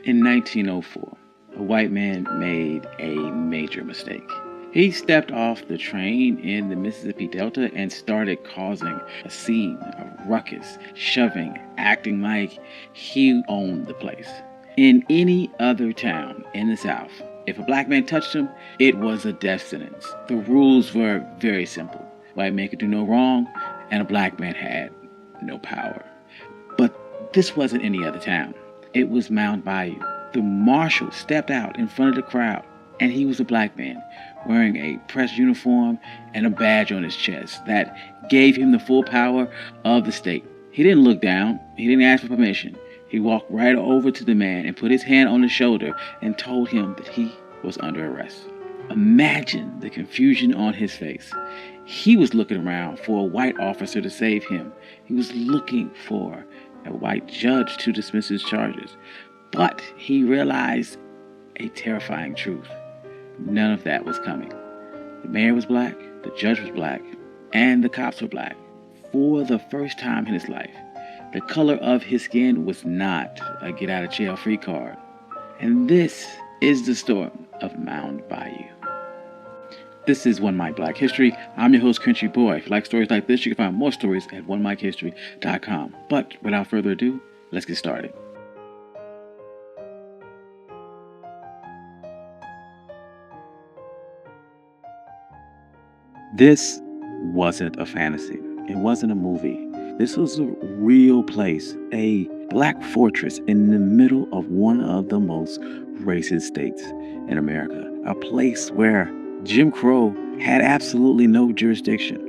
In 1904, a white man made a major mistake. He stepped off the train in the Mississippi Delta and started causing a scene, a ruckus, shoving, acting like he owned the place. In any other town in the South, if a black man touched him, it was a death sentence. The rules were very simple. White man could do no wrong, and a black man had no power. But this wasn't any other town. It was Mound Bayou. The marshal stepped out in front of the crowd, and he was a black man wearing a press uniform and a badge on his chest that gave him the full power of the state. He didn't look down. He didn't ask for permission. He walked right over to the man and put his hand on his shoulder and told him that he was under arrest. Imagine the confusion on his face. He was looking around for a white officer to save him. He was looking for a white judge to dismiss his charges. But he realized a terrifying truth. None of that was coming. The mayor was black, the judge was black, and the cops were black. For the first time in his life, the color of his skin was not a get-out-of-jail-free card. And this is the story of Mound Bayou. This is One Mic Black History. I'm your host, Country Boy. If you like stories like this, you can find more stories at onemichistory.com. But without further ado, let's get started. This wasn't a fantasy. It wasn't a movie. This was a real place, a black fortress in the middle of one of the most racist states in America. A place where Jim Crow had absolutely no jurisdiction.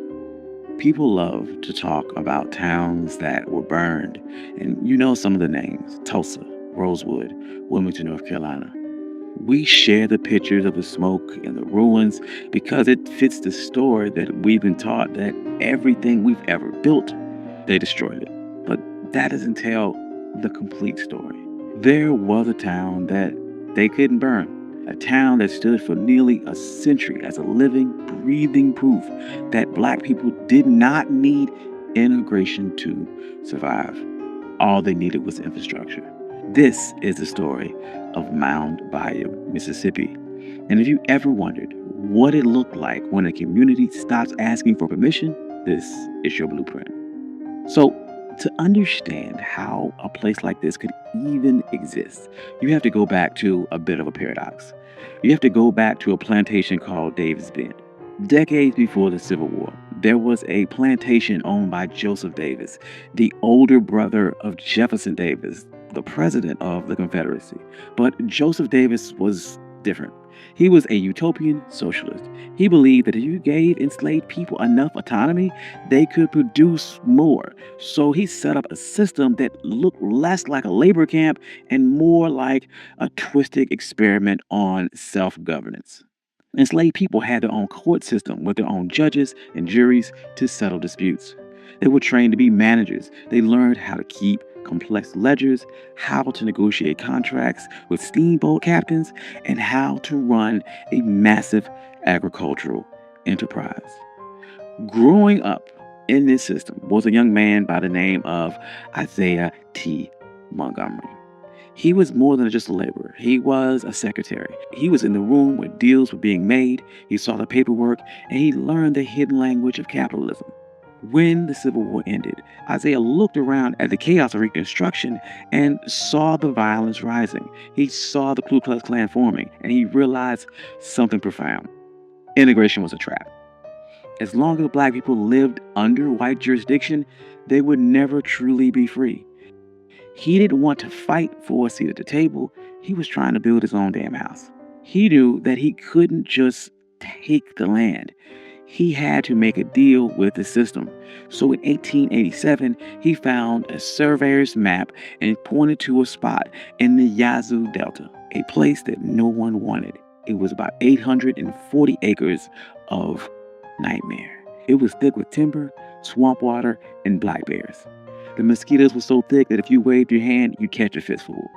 People love to talk about towns that were burned, and you know some of the names: Tulsa, Rosewood, Wilmington, North Carolina. We share the pictures of the smoke and the ruins because it fits the story that we've been taught that everything we've ever built, they destroyed it. But that doesn't tell the complete story. There was a town that they couldn't burn, a town that stood for nearly a century as a living, breathing proof that black people did not need integration to survive. All they needed was infrastructure. This is the story of Mound Bayou, Mississippi. And if you ever wondered what it looked like when a community stops asking for permission, this is your blueprint. So, to understand how a place like this could even exist, you have to go back to a bit of a paradox. You have to go back to a plantation called Davis Bend. Decades before the Civil War, there was a plantation owned by Joseph Davis, the older brother of Jefferson Davis, the president of the Confederacy. But Joseph Davis was different. He was a utopian socialist. He believed that if you gave enslaved people enough autonomy, they could produce more. So he set up a system that looked less like a labor camp and more like a twisted experiment on self-governance. Enslaved people had their own court system with their own judges and juries to settle disputes. They were trained to be managers. They learned how to keep complex ledgers, how to negotiate contracts with steamboat captains, and how to run a massive agricultural enterprise. Growing up in this system was a young man by the name of Isaiah T. Montgomery. He was more than just a laborer. He was a secretary. He was in the room where deals were being made. He saw the paperwork, and he learned the hidden language of capitalism. When the Civil War ended, Isaiah looked around at the chaos of Reconstruction and saw the violence rising. He saw the Ku Klux Klan forming, and he realized something profound. Integration was a trap. As long as black people lived under white jurisdiction, they would never truly be free. He didn't want to fight for a seat at the table. He was trying to build his own damn house. He knew that he couldn't just take the land. He had to make a deal with the system. So in 1887, he found a surveyor's map and pointed to a spot in the Yazoo Delta, a place that no one wanted. It was about 840 acres of nightmare. It was thick with timber, swamp water, and black bears. The mosquitoes were so thick that if you waved your hand, you'd catch a fistful.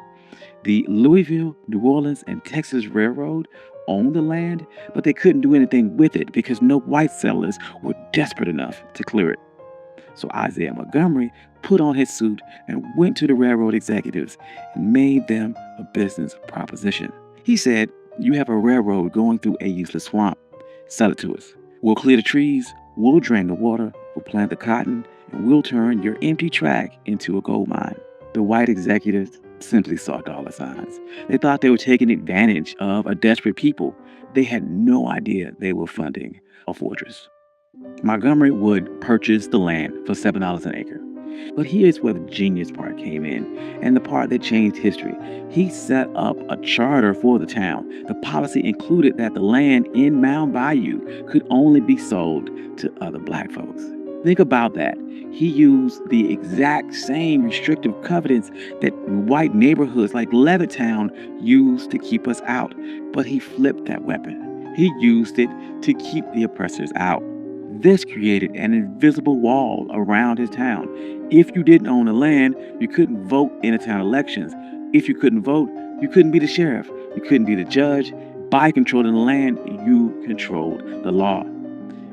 The Louisville, New Orleans, and Texas Railroad owned the land, but they couldn't do anything with it because no white settlers were desperate enough to clear it. So Isaiah Montgomery put on his suit and went to the railroad executives and made them a business proposition. He said, "You have a railroad going through a useless swamp. Sell it to us. We'll clear the trees, we'll drain the water, we'll plant the cotton, and we'll turn your empty track into a gold mine." The white executives simply saw dollar signs. They thought they were taking advantage of a desperate people. They had no idea they were funding a fortress. Montgomery would purchase the land for $7 an acre. But here's where the genius part came in, and the part that changed history. He set up a charter for the town. The policy included that the land in Mound Bayou could only be sold to other black folks. Think about that. He used the exact same restrictive covenants that white neighborhoods like Levittown used to keep us out, but he flipped that weapon. He used it to keep the oppressors out. This created an invisible wall around his town. If you didn't own the land, you couldn't vote in the town elections. If you couldn't vote, you couldn't be the sheriff. You couldn't be the judge. By controlling the land, you controlled the law.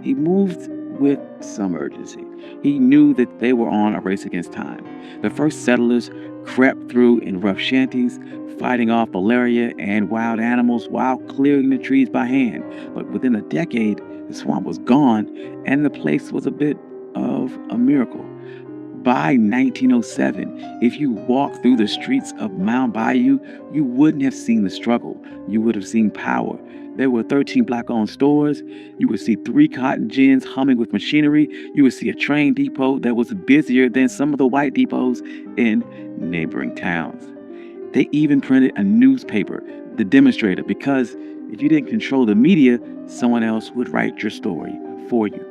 He moved with some urgency. He knew that they were on a race against time. The first settlers crept through in rough shanties, fighting off malaria and wild animals while clearing the trees by hand. But within a decade, the swamp was gone, and the place was a bit of a miracle. By 1907, if you walked through the streets of Mound Bayou, you wouldn't have seen the struggle. You would have seen power. There were 13 black-owned stores. You would see 3 cotton gins humming with machinery. You would see a train depot that was busier than some of the white depots in neighboring towns. They even printed a newspaper, The Demonstrator, because if you didn't control the media, someone else would write your story for you.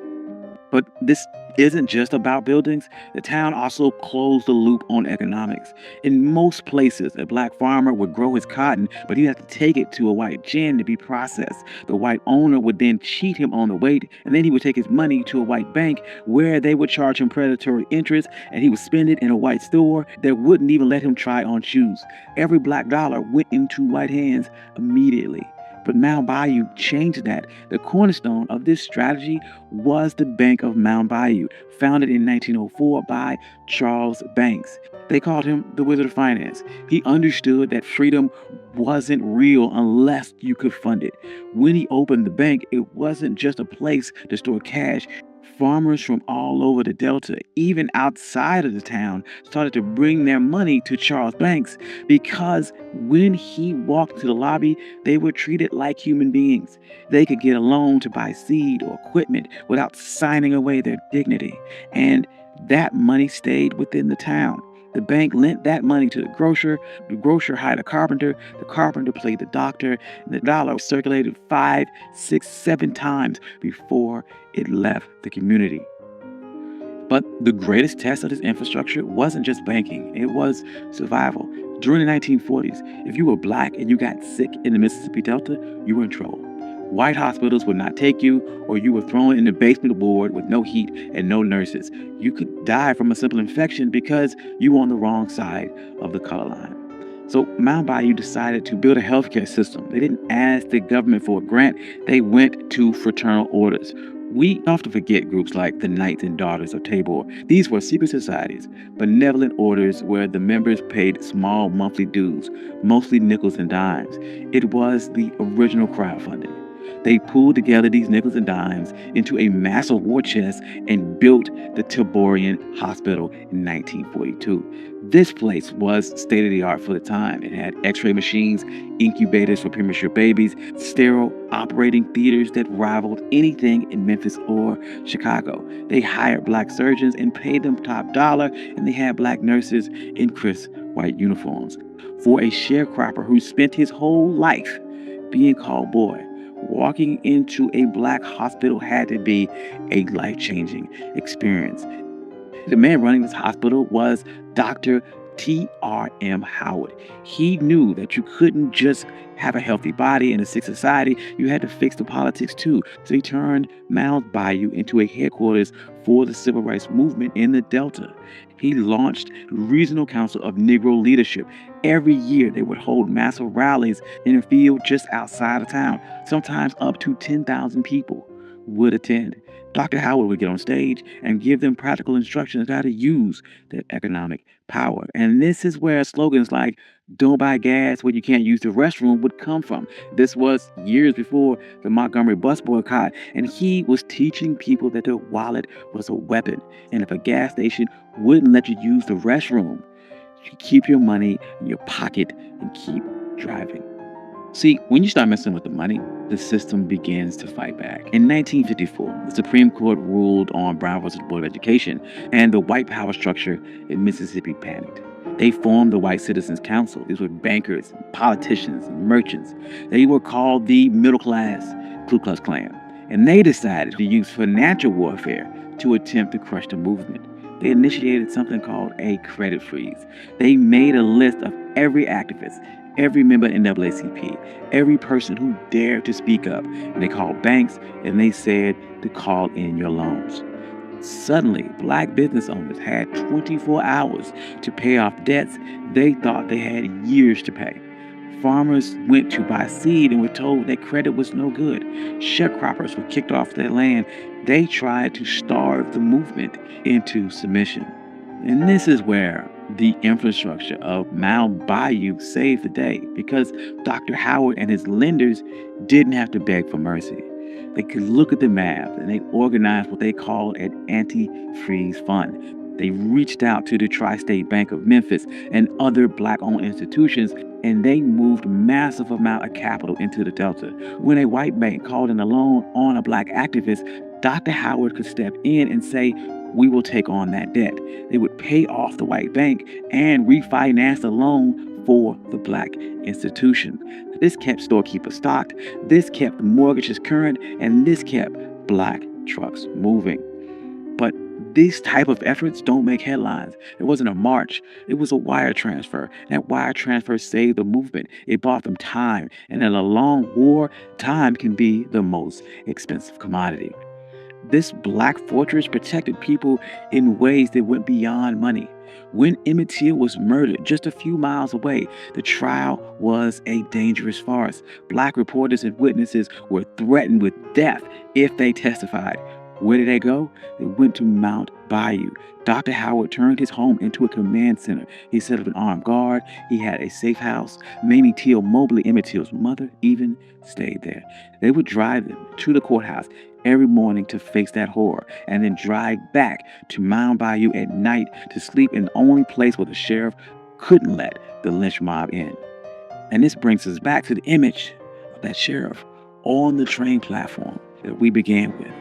But this isn't just about buildings. The town also closed the loop on economics. In most places, a black farmer would grow his cotton, but he'd have to take it to a white gin to be processed. The white owner would then cheat him on the weight, and then he would take his money to a white bank where they would charge him predatory interest, and he would spend it in a white store that wouldn't even let him try on shoes. Every black dollar went into white hands immediately. But Mound Bayou changed that. The cornerstone of this strategy was the Bank of Mound Bayou, founded in 1904 by Charles Banks. They called him the Wizard of Finance. He understood that freedom wasn't real unless you could fund it. When he opened the bank, it wasn't just a place to store cash. Farmers from all over the Delta, even outside of the town, started to bring their money to Charles Banks because when he walked to the lobby, they were treated like human beings. They could get a loan to buy seed or equipment without signing away their dignity. And that money stayed within the town. The bank lent that money to the grocer hired a carpenter, the carpenter played the doctor, and the dollar circulated 5, 6, 7 times before it left the community. But the greatest test of this infrastructure wasn't just banking, it was survival. During the 1940s, if you were black and you got sick in the Mississippi Delta, you were in trouble. White hospitals would not take you, or you were thrown in the basement ward with no heat and no nurses. You could die from a simple infection because you were on the wrong side of the color line. So Mound Bayou decided to build a healthcare system. They didn't ask the government for a grant. They went to fraternal orders. We often forget groups like the Knights and Daughters of Tabor. These were secret societies, benevolent orders where the members paid small monthly dues, mostly nickels and dimes. It was the original crowdfunding. They pulled together these nickels and dimes into a massive war chest and built the Taborian Hospital in 1942. This place was state-of-the-art for the time. It had x-ray machines, incubators for premature babies, sterile operating theaters that rivaled anything in Memphis or Chicago. They hired black surgeons and paid them top dollar, and they had black nurses in crisp white uniforms. For a sharecropper who spent his whole life being called boy, walking into a black hospital had to be a life-changing experience. The man running this hospital was Dr. T.R.M. Howard. He knew that you couldn't just have a healthy body in a sick society, you had to fix the politics too. So he turned Mound Bayou into a headquarters for the civil rights movement in the Delta. He launched the Regional Council of Negro Leadership. Every year they would hold massive rallies in a field just outside of town, sometimes up to 10,000 people. would attend. Dr. Howard would get on stage and give them practical instructions on how to use their economic power. And this is where slogans like "Don't buy gas when you can't use the restroom" would come from. This was years before the Montgomery bus boycott, and he was teaching people that their wallet was a weapon. And if a gas station wouldn't let you use the restroom, you keep your money in your pocket and keep driving. See, when you start messing with the money, the system begins to fight back. In 1954, the Supreme Court ruled on Brown versus Board of Education, and the white power structure in Mississippi panicked. They formed the White Citizens Council. These were bankers, politicians, and merchants. They were called the middle class Ku Klux Klan. And they decided to use financial warfare to attempt to crush the movement. They initiated something called a credit freeze. They made a list of every activist, every member in NAACP, every person who dared to speak up. And they called banks and they said to call in your loans. Suddenly, black business owners had 24 hours to pay off debts they thought they had years to pay. Farmers went to buy seed and were told that credit was no good. Sharecroppers were kicked off their land. They tried to starve the movement into submission. And this is where the infrastructure of Mound Bayou saved the day, because Dr. Howard and his lenders didn't have to beg for mercy. They could look at the math and they organized what they called an anti-freeze fund. They reached out to the Tri-State Bank of Memphis and other black-owned institutions, and they moved massive amount of capital into the Delta. When a white bank called in a loan on a black activist, Dr. Howard could step in and say, "We will take on that debt." They would pay off the white bank and refinance the loan for the black institution. This kept storekeepers stocked, this kept mortgages current, and this kept black trucks moving. But these type of efforts don't make headlines. It wasn't a march. It was a wire transfer. That wire transfer saved the movement. It bought them time. And in a long war, time can be the most expensive commodity. This black fortress protected people in ways that went beyond money. When Emmett Till was murdered just a few miles away, the trial was a dangerous farce. Black reporters and witnesses were threatened with death if they testified. Where did they go? They went to Mound Bayou. Dr. Howard turned his home into a command center. He set up an armed guard. He had a safe house. Mamie Till Mobley, Emmett Till's mother, even stayed there. They would drive them to the courthouse every morning to face that horror, and then drive back to Mound Bayou at night to sleep in the only place where the sheriff couldn't let the lynch mob in. And this brings us back to the image of that sheriff on the train platform that we began with.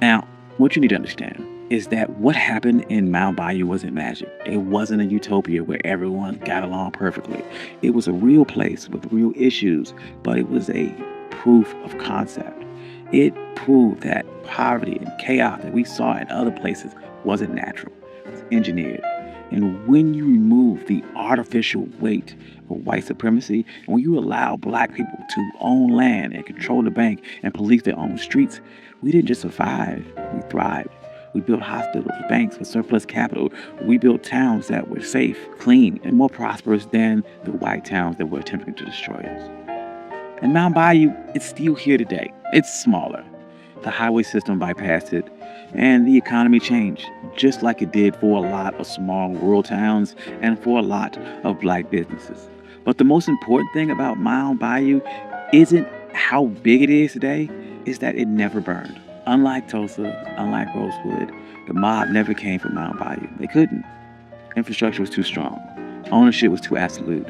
Now, what you need to understand is that what happened in Mound Bayou wasn't magic. It wasn't a utopia where everyone got along perfectly. It was a real place with real issues, but it was a proof of concept. It proved that poverty and chaos that we saw in other places wasn't natural. It was engineered. And when you remove the artificial weight of white supremacy, and when you allow black people to own land and control the bank and police their own streets, we didn't just survive, we thrived. We built hospitals, banks with surplus capital. We built towns that were safe, clean, and more prosperous than the white towns that were attempting to destroy us. And Mound Bayou, it's still here today. It's smaller. The highway system bypassed it, and the economy changed, just like it did for a lot of small rural towns and for a lot of black businesses. But the most important thing about Mound Bayou isn't how big it is today, is that it never burned. Unlike Tulsa, unlike Rosewood, the mob never came from Mound Bayou. They couldn't. Infrastructure was too strong. Ownership was too absolute.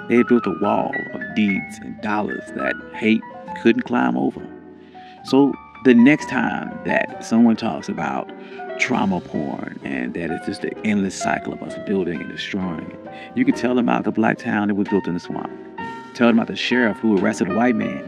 They had built a wall of deeds and dollars that hate couldn't climb over. So the next time that someone talks about trauma porn and that it's just an endless cycle of us building and destroying it, you can tell them about the black town that was built in the swamp. Tell them about the sheriff who arrested a white man.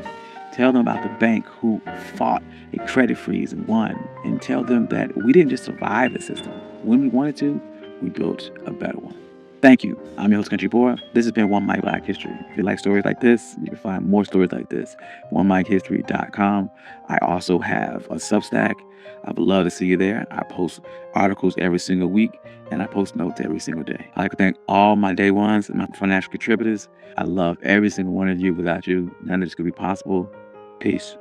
Tell them about the bank who fought a credit freeze and won. And tell them that we didn't just survive the system. When we wanted to, we built a better one. Thank you. I'm your host, Country Boy. This has been One Mic Black History. If you like stories like this, you can find more stories like this at onemichistory.com. I also have a Substack. I would love to see you there. I post articles every single week, and I post notes every single day. I'd like to thank all my day ones and my financial contributors. I love every single one of you. Without you, none of this could be possible. Peace.